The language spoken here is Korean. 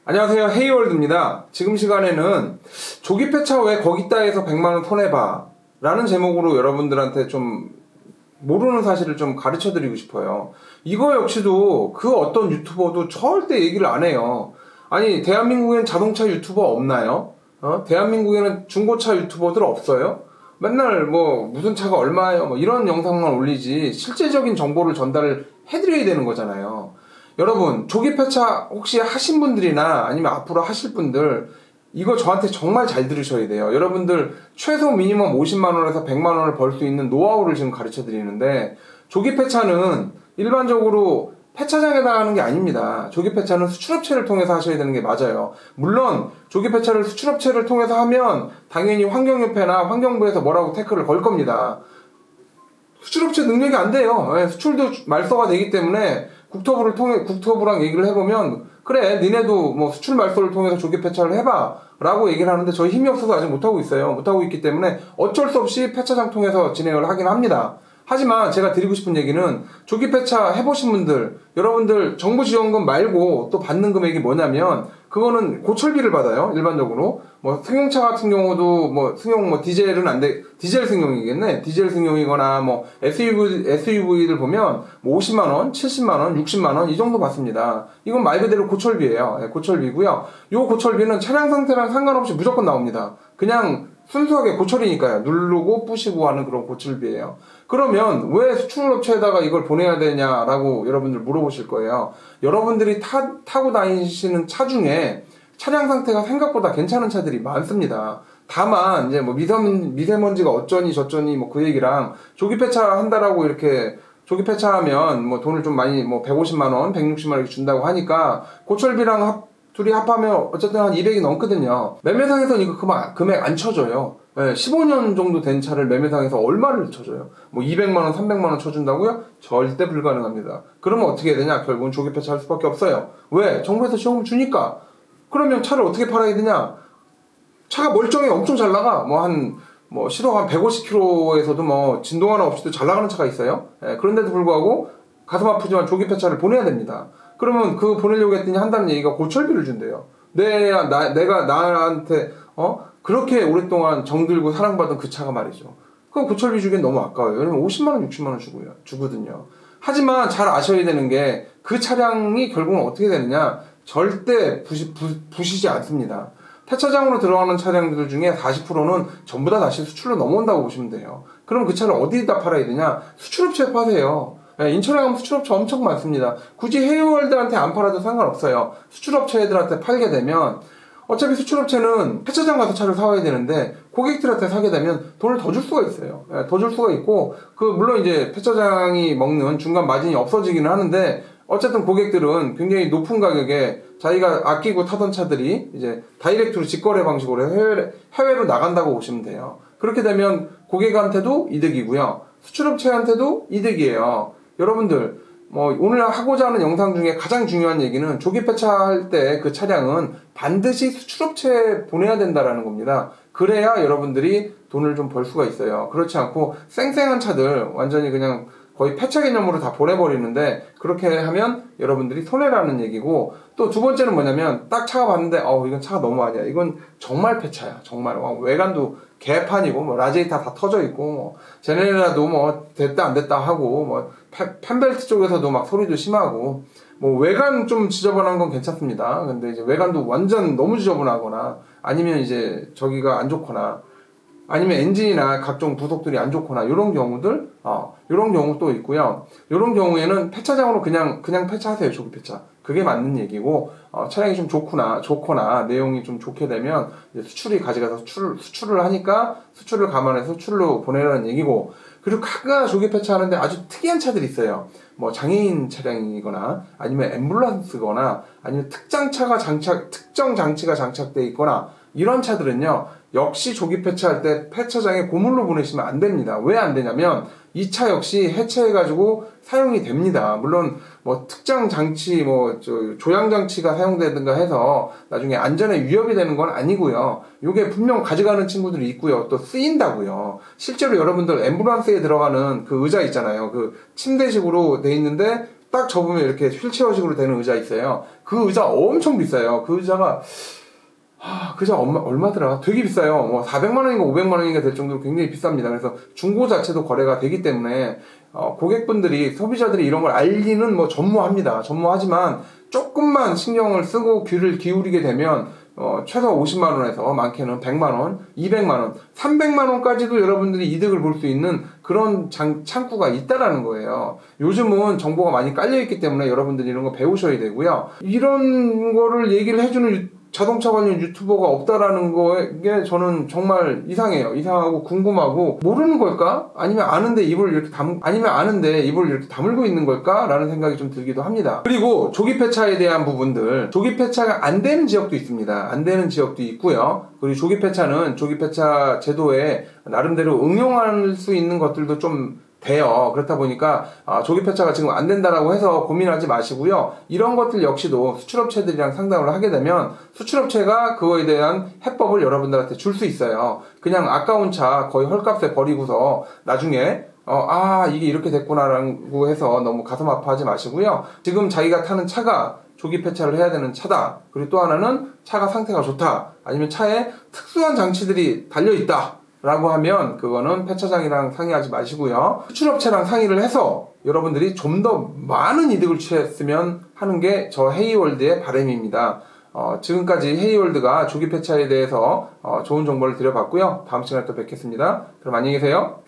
안녕하세요, 헤이월드입니다. 지금 시간에는 조기 폐차 왜 거기다 해서 100만원 손해봐 라는 제목으로 여러분들한테 좀 모르는 사실을 좀 가르쳐 드리고 싶어요. 이거 역시도 그 어떤 유튜버도 절대 얘기를 안 해요. 아니, 대한민국엔 자동차 유튜버 없나요? 대한민국에는 중고차 유튜버들 없어요? 맨날 뭐 무슨 차가 얼마예요 뭐 이런 영상만 올리지 실제적인 정보를 전달을 해드려야 되는 거잖아요. 여러분, 조기 폐차 혹시 하신 분들이나 아니면 앞으로 하실 분들 이거 저한테 정말 잘 들으셔야 돼요. 여러분들 최소 미니멈 50만원에서 100만원을 벌 수 있는 노하우를 지금 가르쳐 드리는데, 조기 폐차는 일반적으로 폐차장에다 하는 게 아닙니다. 조기 폐차는 수출업체를 통해서 하셔야 되는 게 맞아요. 물론 조기 폐차를 수출업체를 통해서 하면 당연히 환경협회나 환경부에서 뭐라고 태클을 걸 겁니다. 수출업체 능력이 안 돼요. 수출도 말소가 되기 때문에 국토부랑 얘기를 해보면, 그래, 니네도 뭐 수출 말소를 통해서 조기 폐차를 해봐 라고 얘기를 하는데, 저희 힘이 없어서 아직 못하고 있어요. 못하고 있기 때문에 어쩔 수 없이 폐차장 통해서 진행을 하긴 합니다. 하지만 제가 드리고 싶은 얘기는, 조기 폐차 해보신 분들, 여러분들 정부 지원금 말고 또 받는 금액이 뭐냐면, 그거는 고철비를 받아요. 일반적으로 뭐 승용차 같은 경우도 뭐 승용 뭐 디젤은 안 돼, 디젤 승용이겠네. 디젤 승용이거나 뭐 SUV들 보면 뭐 50만원, 70만원, 60만원 이 정도 받습니다. 이건 말 그대로 고철비예요. 고철비고요. 요 고철비는 차량 상태랑 상관없이 무조건 나옵니다. 그냥 순수하게 고철이니까요. 누르고 부시고 하는 그런 고철비예요. 그러면 왜 수출업체에다가 이걸 보내야 되냐라고 여러분들 물어보실 거예요. 여러분들이 타고 다니시는 차 중에 차량 상태가 생각보다 괜찮은 차들이 많습니다. 다만 이제 뭐 미세먼지가 어쩌니 저쩌니 뭐 그 얘기랑, 조기 폐차 한다라고 이렇게 조기 폐차하면 뭐 돈을 좀 많이 뭐 150만원, 160만원 이렇게 준다고 하니까 고철비랑 둘이 합하면 어쨌든 한 200이 넘거든요. 매매상에서는 이거 금액 안 쳐줘요. 15년 정도 된 차를 매매상에서 얼마를 쳐줘요? 뭐 200만원, 300만원 쳐준다고요? 절대 불가능합니다. 그러면 어떻게 해야 되냐? 결국은 조기 폐차할 수밖에 없어요. 왜? 정부에서 지원금 주니까. 그러면 차를 어떻게 팔아야 되냐? 차가 멀쩡해, 엄청 잘 나가. 시속 한 150km에서도 뭐 진동 하나 없이도 잘 나가는 차가 있어요. 그런데도 불구하고 가슴 아프지만 조기 폐차를 보내야 됩니다. 그러면 그 보내려고 했더니 한다는 얘기가 고철비를 준대요. 내가 나한테 그렇게 오랫동안 정들고 사랑받은 그 차가 말이죠. 그럼 고철비 주기엔 너무 아까워요. 왜냐면 50만원, 60만원 주거든요. 하지만 잘 아셔야 되는 게, 그 차량이 결국은 어떻게 되느냐? 절대 부시지 않습니다. 폐차장으로 들어가는 차량들 중에 40%는 전부 다 다시 수출로 넘어온다고 보시면 돼요. 그럼 그 차를 어디다 팔아야 되냐? 수출업체에 파세요. 인천에 가면 수출업체 엄청 많습니다. 굳이 헤이월드한테 안 팔아도 상관없어요. 수출업체들한테 팔게 되면, 어차피 수출업체는 폐차장 가서 차를 사와야 되는데 고객들한테 사게 되면 돈을 더 줄 수가 있어요. 더 줄 수가 있고, 물론 이제 폐차장이 먹는 중간 마진이 없어지기는 하는데, 어쨌든 고객들은 굉장히 높은 가격에 자기가 아끼고 타던 차들이 이제 다이렉트로 직거래 방식으로 해외로 나간다고 보시면 돼요. 그렇게 되면 고객한테도 이득이고요. 수출업체한테도 이득이에요. 여러분들, 오늘 하고자 하는 영상 중에 가장 중요한 얘기는, 조기 폐차할 때 그 차량은 반드시 수출업체에 보내야 된다라는 겁니다. 그래야 여러분들이 돈을 좀 벌 수가 있어요. 그렇지 않고 쌩쌩한 차들 완전히 그냥 거의 폐차 개념으로 다 보내버리는데, 그렇게 하면 여러분들이 손해라는 얘기고, 또 두 번째는 뭐냐면, 딱 차가 봤는데 이건 차가 너무 아니야, 이건 정말 폐차야. 정말 외관도 개판이고 뭐 라지에이터 다 터져 있고 뭐 제네라도 뭐 됐다 안 됐다 하고, 뭐 펜벨트 쪽에서도 막 소리도 심하고, 뭐 외관 좀 지저분한 건 괜찮습니다. 근데 이제 외관도 완전 너무 지저분하거나, 아니면 이제 저기가 안 좋거나, 아니면 엔진이나 각종 부속들이 안 좋거나, 요런 경우들, 요런 경우 또 있고요. 요런 경우에는 폐차장으로 그냥 폐차하세요, 조기 폐차. 그게 맞는 얘기고, 차량이 좀 좋거나, 내용이 좀 좋게 되면, 이제 수출이 가져가서 수출을 하니까, 수출을 감안해서 수출로 보내라는 얘기고, 그리고 가끔 조기 폐차하는데 아주 특이한 차들이 있어요. 뭐 장애인 차량이거나, 아니면 앰뷸런스거나, 아니면 특정 장치가 장착되어 있거나, 이런 차들은요, 역시 조기 폐차할 때 폐차장에 고물로 보내시면 안 됩니다. 왜 안 되냐면, 이 차 역시 해체해가지고 사용이 됩니다. 물론 뭐 특정 장치, 조향 장치가 사용되든가 해서 나중에 안전에 위협이 되는 건 아니고요. 요게 분명 가져가는 친구들이 있고요. 또 쓰인다고요. 실제로 여러분들 앰뷸런스에 들어가는 그 의자 있잖아요. 그 침대식으로 돼 있는데 딱 접으면 이렇게 휠체어식으로 되는 의자 있어요. 그 의자 엄청 비싸요. 그 의자가 그 의자 얼마더라? 되게 비싸요. 뭐 400만 원인가 500만 원인가 될 정도로 굉장히 비쌉니다. 그래서 중고 자체도 거래가 되기 때문에 고객분들이, 소비자들이 이런 걸 알리는 뭐 전무합니다. 전무하지만 조금만 신경을 쓰고 귀를 기울이게 되면 최소 50만 원에서 많게는 100만 원, 200만 원, 300만 원까지도 여러분들이 이득을 볼 수 있는 그런 창구가 있다라는 거예요. 요즘은 정보가 많이 깔려있기 때문에 여러분들이 이런 거 배우셔야 되고요. 이런 거를 얘기를 해주는 자동차 관련 유튜버가 없다라는 거에 저는 정말 이상해요. 이상하고 궁금하고, 모르는 걸까? 아니면 아는데 입을 이렇게 다물고 있는 걸까? 라는 생각이 좀 들기도 합니다. 그리고 조기 폐차에 대한 부분들, 조기 폐차가 안 되는 지역도 있습니다. 안 되는 지역도 있고요. 그리고 조기 폐차는 조기 폐차 제도에 나름대로 응용할 수 있는 것들도 좀 돼요. 그렇다 보니까 조기 폐차가 지금 안 된다라고 해서 고민하지 마시고요. 이런 것들 역시도 수출업체들이랑 상담을 하게 되면 수출업체가 그거에 대한 해법을 여러분들한테 줄 수 있어요. 그냥 아까운 차 거의 헐값에 버리고서 나중에 이게 이렇게 됐구나라고 해서 너무 가슴 아파하지 마시고요. 지금 자기가 타는 차가 조기 폐차를 해야 되는 차다. 그리고 또 하나는 차가 상태가 좋다. 아니면 차에 특수한 장치들이 달려있다 라고 하면 그거는 폐차장이랑 상의하지 마시고요. 수출업체랑 상의를 해서 여러분들이 좀 더 많은 이득을 취했으면 하는 게 저 헤이월드의 바람입니다. 지금까지 헤이월드가 조기 폐차에 대해서 좋은 정보를 드려봤고요. 다음 시간에 또 뵙겠습니다. 그럼 안녕히 계세요.